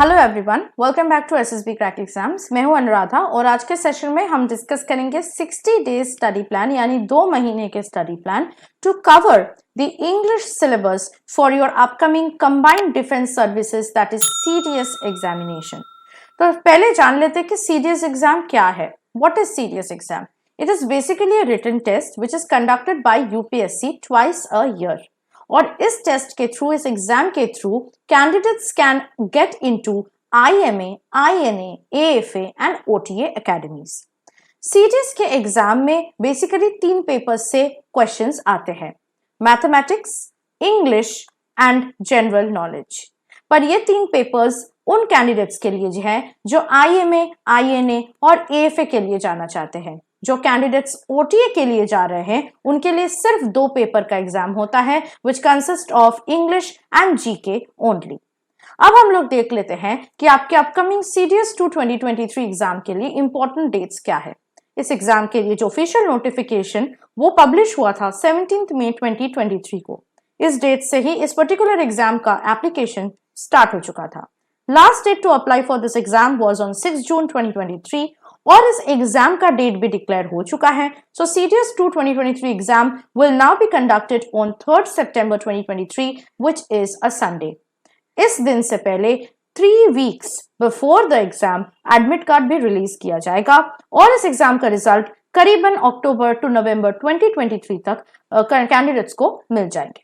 Hello everyone, welcome back to SSB crack exams. मैं हूं अनुराधा और आज के सेशन में हम डिस्कस करेंगे 60 डेज स्टडी प्लान यानी 2 महीने के study plan to cover the English syllabus for your upcoming combined defence services that is CDS examination. तो पहले जान लेते हैं कि सीडीएस एग्जाम क्या है। What is CDS exam? It is basically a written test which is conducted by UPSC twice a year. और इस टेस्ट के थ्रू, इस एग्जाम के through candidates can get into IMA, INA, AFA and OTA academies. CDS के exam में basically 3 papers से questions आते हैं, mathematics, English and general knowledge. पर ये 3 पेपर्स उन कैंडिडेट्स के लिए है जो IMA, INA और AFA के लिए जाना चाहते हैं। जो कैंडिडेट्स OTA के लिए जा रहे हैं उनके लिए सिर्फ 2 पेपर का एग्जाम होता है which consist of English and GK only. अब हम लोग देख लेते हैं कि आपके अपकमिंग CDS 2 2023 एग्जाम के लिए इंपॉर्टेंट डेट्स क्या है। इस एग्जाम के लिए जो ऑफिशियल नोटिफिकेशन वो पब्लिश हुआ था 17 मई 2023 को। इस डेट से ही इस पर्टिकुलर एग्जाम का एप्लीकेशन स्टार्ट हो चुका था। Last date to apply for this exam was on 6 June 2023 और इस एग्जाम का डेट भी डिक्लेयर हो चुका है। सो CDS 2 2023 exam will now be conducted on 3 September 2023 which is a Sunday. इस दिन से पहले 3 weeks before the exam admit card भी रिलीज किया जाएगा और इस एग्जाम का रिजल्ट करीबन अक्टूबर टू नवंबर 2023 तक कैंडिडेट्स को मिल जाएंगे।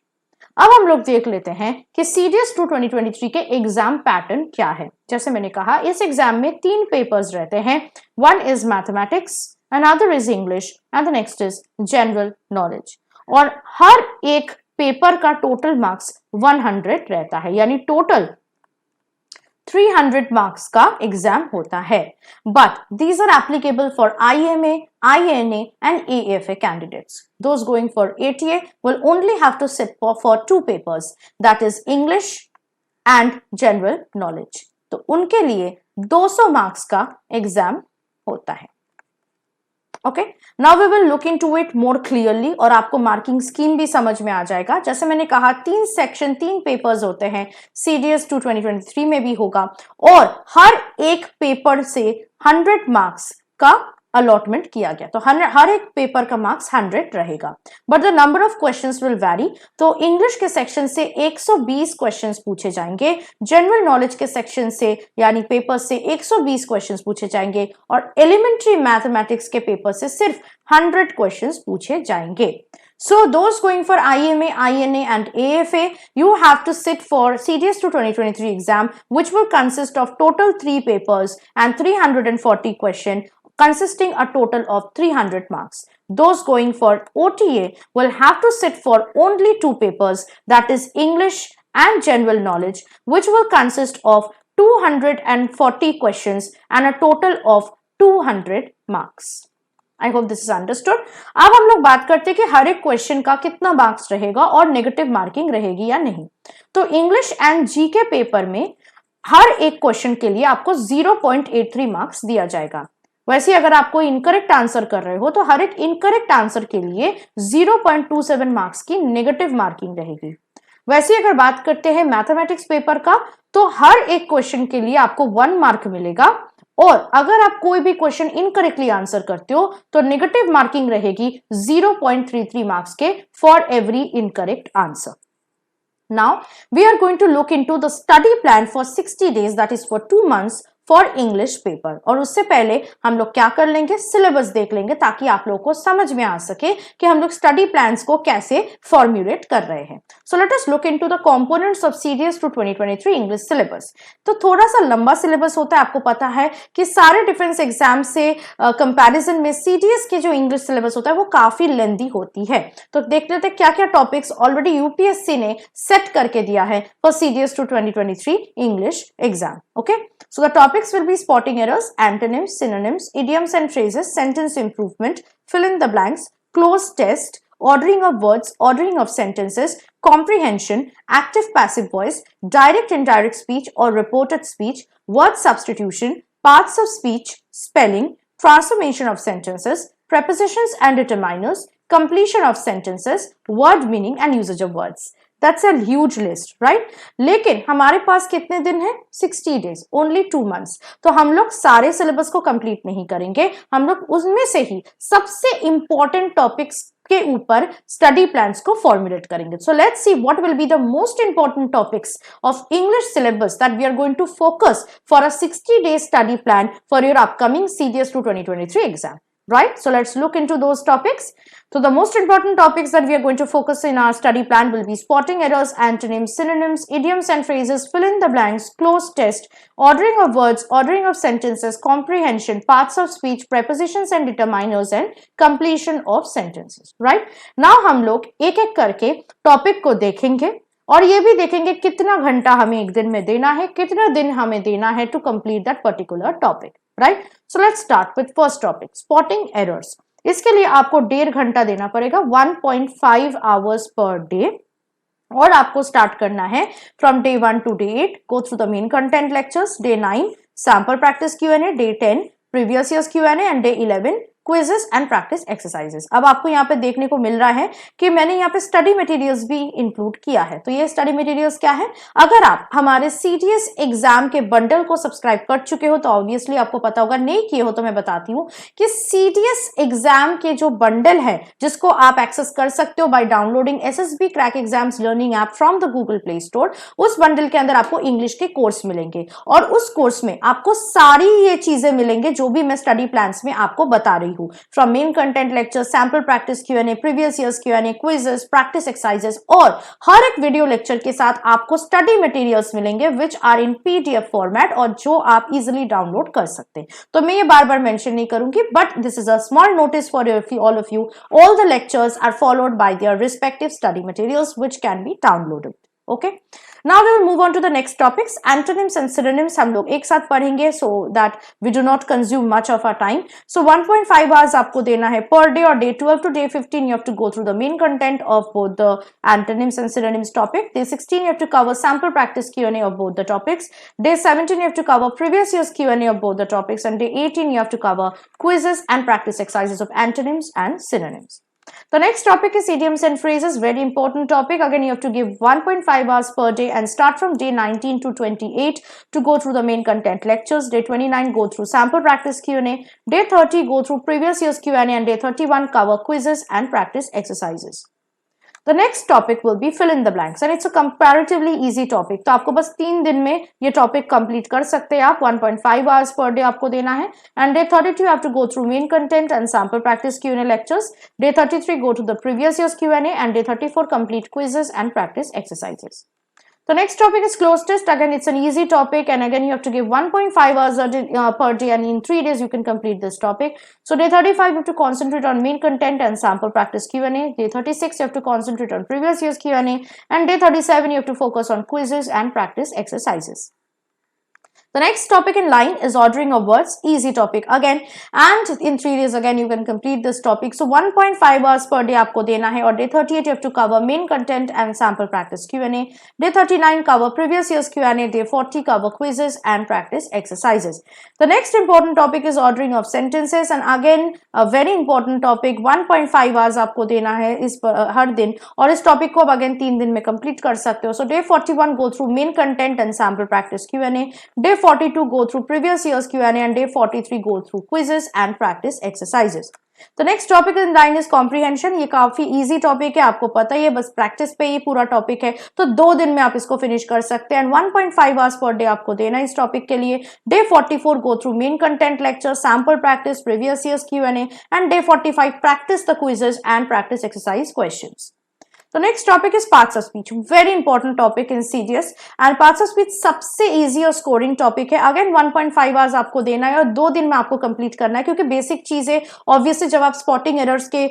अब हम लोग देख लेते हैं कि CDS 2 2023 के एग्जाम पैटर्न क्या है। जैसे मैंने कहा, इस एग्जाम में 3 पेपर्स रहते हैं। One is mathematics, another is English and the next is general knowledge. और हर एक पेपर का टोटल मार्क्स 100 रहता है, यानी टोटल 300 मार्क्स का एग्जाम होता है। But these are applicable for IMA, INA and AFA candidates. Those going for ATA will only have to sit for 2 papers, that is English and general knowledge. तो उनके लिए 200 marks का exam होता है। Okay, now we will look into it more clearly और आपको marking scheme भी समझ में आ जाएगा। जैसे मैंने कहा, 3 सेक्शन, 3 पेपर्स होते हैं। CDS 2 2023 में भी होगा और हर एक पेपर से 100 मार्क्स का अलॉटमेंट किया गया। तो हर एक पेपर का मार्क्स 100 रहेगा, but the number of questions will vary. तो इंग्लिश के सेक्शन से 120 क्वेश्चंस पूछे जाएंगे, जनरल नॉलेज के सेक्शन से यानी पेपर से 120 क्वेश्चंस पूछे जाएंगे और एलिमेंट्री मैथमेटिक्स के पेपर से सिर्फ 100 क्वेश्चंस पूछे जाएंगे। So those going for IMA, INA and AFA, you have to sit for CDS 2 2023 exam which will consist of total 3 papers and 340 question consisting a total of 300 marks. Those going for OTA will have to sit for only 2 papers, that is English and general knowledge, which will consist of 240 questions and a total of 200 marks. I hope this is understood. अब हम लोग बात करते हैं कि हर एक question का कितना मार्क्स रहेगा और नेगेटिव मार्किंग रहेगी या नहीं। तो इंग्लिश एंड जीके पेपर में हर एक क्वेश्चन के लिए आपको 0.83 मार्क्स दिया जाएगा। वैसे अगर आप कोई इनकरेक्ट आंसर कर रहे हो तो हर एक इनकरेक्ट आंसर के लिए 0.27 मार्क्स की नेगेटिव मार्किंग रहेगी। वैसे अगर बात करते हैं मैथमेटिक्स पेपर का, तो हर एक क्वेश्चन के लिए आपको 1 मार्क मिलेगा और अगर आप कोई भी क्वेश्चन इनकरेक्टली आंसर करते हो तो नेगेटिव मार्किंग रहेगी 0.33 मार्क्स के for every incorrect answer. Now we are going to look into the study plan for 60 days, that is for 2 months for English paper. और उससे पहले हम लोग क्या कर लेंगे, सिलेबस देख लेंगे ताकि आप लोगों को समझ में आ सके कि हम लोग स्टडी प्लान्स को कैसे फॉर्मुलेट कर रहे हैं। So let us look into the components of CDS 2 2023 English syllabus. तो थोड़ा सा लंबा सिलेबस होता है, आपको पता है कि सारे डिफेंस एग्जाम से कंपैरिजन में CDS के जो इंग्लिश सिलेबस होता है वो काफी लेंदी होती है। तो देख लेते हैं क्या क्या टॉपिक्स ऑलरेडी यूपीएससी ने सेट करके दिया है for CDS 2 2023 English exam. Okay, so the topics will be spotting errors, antonyms, synonyms, idioms and phrases, sentence improvement, fill in the blanks, close test, ordering of words, ordering of sentences, comprehension, active passive voice, direct indirect speech or reported speech, word substitution, parts of speech, spelling, transformation of sentences, prepositions and determiners, completion of sentences, word meaning and usage of words. That's a huge list, right. लेकिन हमारे पास कितने दिन है? 60 days, only 2 months. तो हम लोग सारे syllabus को कंप्लीट नहीं करेंगे, हम लोग उसमें से ही सबसे इंपॉर्टेंट टॉपिक्स के ऊपर स्टडी प्लान्स को फॉर्मुलेट करेंगे। So let's see what will be the most important topics of English syllabus that we are going to focus for a 60 day study plan for your upcoming CDS 2 2023 exam. Right? So let's look into those topics. So the most important topics that we are going to focus in our study plan will be spotting errors, antonyms, synonyms, idioms and phrases, fill in the blanks, cloze test, ordering of words, ordering of sentences, comprehension, parts of speech, prepositions and determiners and completion of sentences. Right? Now हम लोग एक एक करके topic को देखेंगे और ये भी देखेंगे कितना घंटा हमें एक दिन में देना है, कितना दिन हमें देना है to complete that particular topic, right. So let's start with first topic, spotting errors. इसके लिए आपको 1.5 घंटा देना पड़ेगा, 1.5 आवर्स पर डे, और आपको स्टार्ट करना है from day 1 to day 8, go through the main content lectures, day 9 sample practice Q&A, day 10 previous years Q&A and day 11 quizzes and practice exercises. अब आपको यहाँ पे देखने को मिल रहा है कि मैंने यहाँ पे स्टडी मटेरियल्स भी इंक्लूड किया है। तो ये स्टडी मटेरियल्स क्या है? अगर आप हमारे CDS एग्जाम के बंडल को सब्सक्राइब कर चुके हो तो ऑब्वियसली आपको पता होगा, नहीं किए हो तो मैं बताती हूँ कि CDS एग्जाम के जो बंडल है जिसको आप एक्सेस कर सकते हो by downloading SSB crack exams learning app from the Google Play Store, उस बंडल के अंदर आपको इंग्लिश के कोर्स मिलेंगे और उस कोर्स में आपको सारी ये चीजें मिलेंगे जो भी मैं स्टडी प्लान्स में आपको बता रही हूँ, from main content lecture, sample practice Q&A, previous years Q&A, quizzes, practice exercises और हर एक वीडियो लेक्चर के साथ आपको स्टडी मटेरियल्स मिलेंगे which are in PDF format और जो आप इजिली डाउनलोड कर सकते हैं। तो मैं ये बार बार मेंशन नहीं करूंगी, but this is a small notice for all of you, all the lectures are followed by their respective study materials which can be downloaded. Okay, now we will move on to the next topics, antonyms and synonyms हम लोग एक साथ पढ़ेंगे so that we do not consume much of our time. So 1.5 hours आपको देना है per day, और day 12 to day 15 you have to go through the main content of both the antonyms and synonyms topic. Day 16 you have to cover sample practice Q&A of both the topics. Day 17 you have to cover previous year's Q&A of both the topics, and day 18 you have to cover quizzes and practice exercises of antonyms and synonyms. The next topic is idioms and phrases, very important topic. Again, you have to give 1.5 hours per day and start from day 19 to 28 to go through the main content lectures. Day 29 go through sample practice Q&A. Day 30 go through previous year's Q&A, and day 31 cover quizzes and practice exercises. The next topic will be fill in the blanks and it's a comparatively easy topic. तो आपको बस 3 दिन में ये topic complete कर सकते हैं आप, 1.5 hours per day आपको देना है, and day 32 you have to go through main content and sample practice Q&A lectures. Day 33 go to the previous year's Q&A, and day 34 complete quizzes and practice exercises. The next topic is cloze test. Again, it's an easy topic, and again you have to give 1.5 hours per day, and in 3 days you can complete this topic. So day 35 you have to concentrate on main content and sample practice Q&A. Day 36 you have to concentrate on previous year's Q&A, and day 37 you have to focus on quizzes and practice exercises. The next topic in line is ordering of words, easy topic again, and in 3 days again you can complete this topic. So 1.5 hours per day आपको देना है, और day 38 you have to cover main content and sample practice Q&A. Day 39 cover previous year's Q&A. Day 40 cover quizzes and practice exercises. The next important topic is ordering of sentences, and again a very important topic. 1.5 hours आपको देना है इस हर दिन, और इस topic को अब again 3 दिन में complete कर सकते हो. So day 41 go through main content and sample practice Q&A. Day 42 go through previous year's Q&A, and day 43 go through quizzes and practice exercises. The next topic in line is comprehension. ये काफी easy topic है, आपको पता ही है, बस practice पे ये पूरा topic है, तो 2 दिन में आप इसको finish कर सकते हैं, and 1.5 hours per day आपको देना है इस topic के लिए. Day 44 go through main content lecture, sample practice, previous year's Q&A, and day 45 practice the quizzes and practice exercise questions. The next topic is parts of speech, very important topic in CDS, and parts of speech सबसे easy और scoring topic है. Again 1.5 hours आपको देना है और 2 दिन में आपको complete करना है, क्योंकि basic चीजें obviously जब आप spotting errors के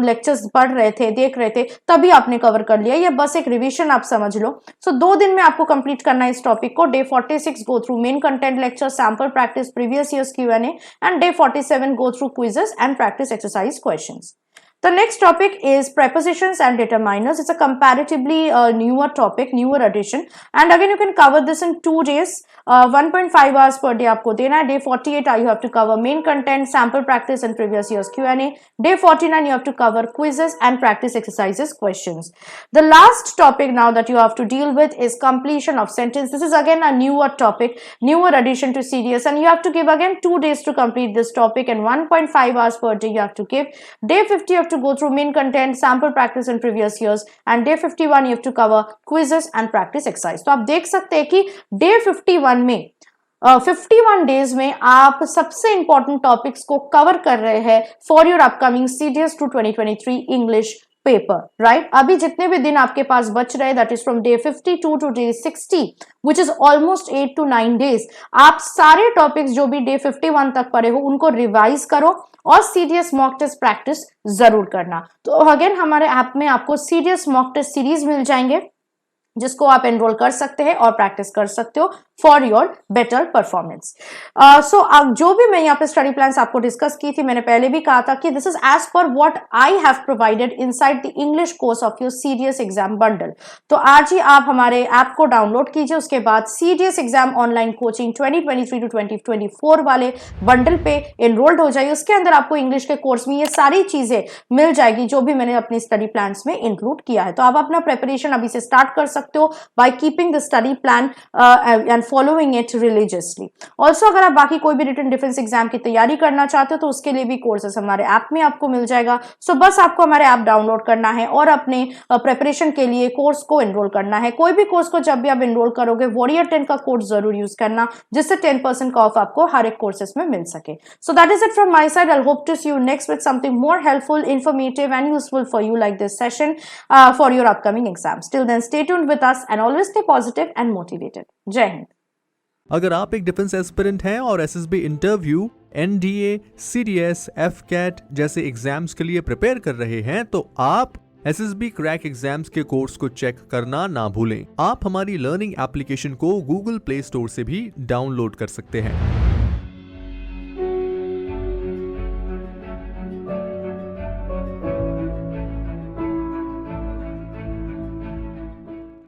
lectures पढ़ रहे थे, देख रहे थे, तभी आपने cover कर लिया. ये बस एक revision आप समझ लो. So 2 दिन में आपको complete करना है इस topic को. Day 46 go through main content lecture, sample practice, previous year's Q&A, and day 47 go through quizzes and practice exercise questions. The next topic is prepositions and determiners. It's a comparatively newer topic, newer addition, and again you can cover this in 2 days. 1.5 hours per day आपको देना है. Day 48 you have to cover main content, sample practice and previous years Q&A. Day 49 you have to cover quizzes and practice exercises questions. The last topic now that you have to deal with is completion of sentence. This is again a newer topic, newer addition to CDS, and you have to give again 2 days to complete this topic and 1.5 hours per day you have to give. Day 50 you have to go through main content, sample practice and previous years, and day 51 you have to cover quizzes and practice exercise. तो आप देख सकते हैं कि day 51 में 51 days में आप सबसे इंपॉर्टेंट टॉपिक्स को कवर कर रहे हैं for your upcoming CDS 2023 English paper, right? अभी जितने भी दिन आपके पास बच रहे, that is from day 52 to day 60, which is almost 8 to 9 days, आप सारे टॉपिक्स जो भी डे 51 तक पढ़े हो उनको रिवाइज करो और CDS मॉक टेस्ट प्रैक्टिस जरूर करना. तो अगेन हमारे ऐप में आपको CDS मॉक टेस्ट सीरीज मिल जाएंगे जिसको आप एनरोल कर सकते हैं और प्रैक्टिस कर सकते हो फॉर योर बेटर परफॉर्मेंस. सो अब जो भी मैं यहाँ पे स्टडी प्लान्स आपको डिस्कस की थी, मैंने पहले भी कहा था कि this is as per what I have provided inside the English course of your CDS exam bundle. तो आज ही आप हमारे ऐप को डाउनलोड कीजिए, उसके बाद CDS exam online coaching 2023 to 2024 वाले बंडल पे एनरोल्ड हो जाइए. उसके अंदर आपको इंग्लिश के कोर्स में ये सारी चीजें मिल जाएगी जो भी मैंने अपने स्टडी प्लान्स में इंक्लूड किया है. तो आप अपना प्रिपरेशन अभी से स्टार्ट कर सकते हो by keeping the study plan and following it religiously. Also अगर आप बाकी कोई भी रिटन डिफेंस एग्जाम की तैयारी करना चाहते हो तो उसके लिए भी कोर्सेस हमारे ऐप में आपको मिल जाएगा. सो बस आपको हमारे ऐप डाउनलोड करना है और अपने प्रिपरेशन के लिए कोर्स को एनरोल करना है. कोई भी कोर्स को जब भी आप एनरोल करोगे वॉरियर 10 का कोड जरूर यूज करना, जिससे 10% का ऑफ आपको हर एक कोर्सेस में मिल सके. So that is it from my side. I hope to see you next with something more helpful, informative and useful for you like this session for your upcoming exams. Till then, stay tuned with us and always stay positive and motivated. जय हिंद. अगर आप एक defence aspirant हैं और SSB interview, NDA, CDS, FCAT जैसे exams के लिए prepare कर रहे हैं तो आप SSB क्रैक एग्जाम्स के कोर्स को चेक करना ना भूलें. आप हमारी लर्निंग एप्लीकेशन को Google Play Store से भी डाउनलोड कर सकते हैं.